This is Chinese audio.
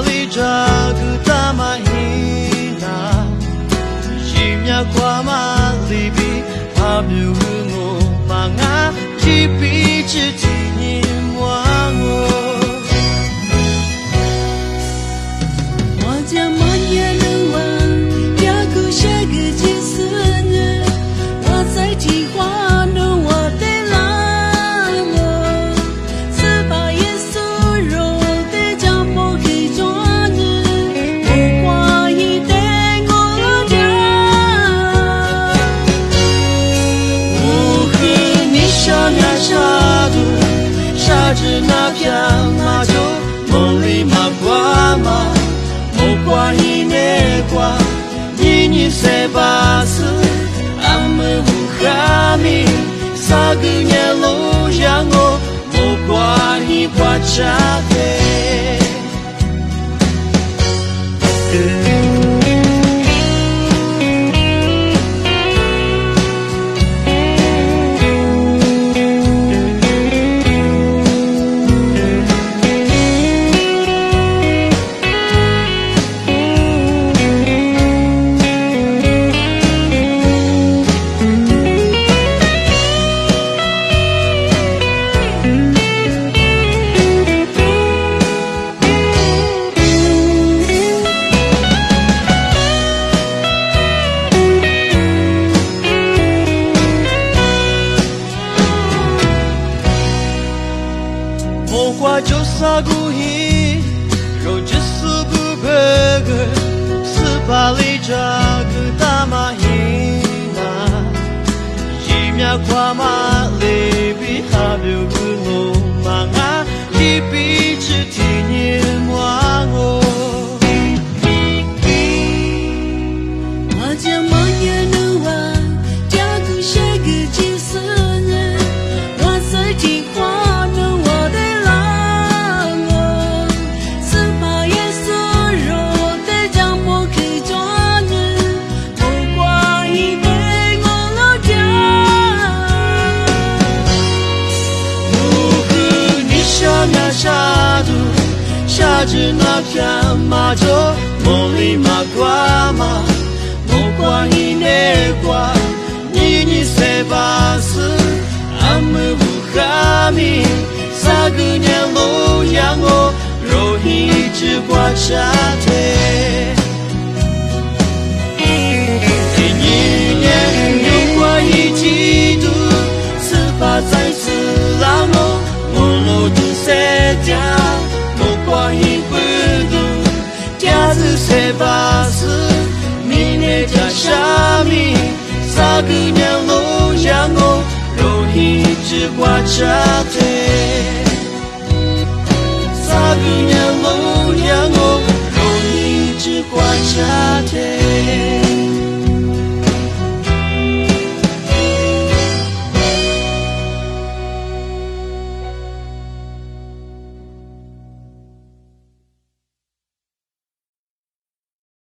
里这个大马伊那，西面跨马里比阿比乌我马啊，几比之地你望我。是那片马就梦里马瓜嘛，莫瓜一内瓜，你塞巴斯，阿们乌哈米，萨个年路让我莫瓜一瓜扎嘿。莫挂就撒古伊，肉只是不白个，是巴黎这个大马伊那，一面跨马里比哈比乌诺马啊，一比之地你望我。我家马也能玩，家古些个几十年，我在听话。下至那片马就梦里马瓜嘛，莫瓜一内瓜，你塞巴斯，阿们乌哈米，萨个年路让我肉一直挂扎腿。第一年有挂一季度，此发在此拉莫，莫路都塞掉。我一回路，家子塞巴斯，明年家沙米，萨个年路让我肉一直挂扎腿，萨个年。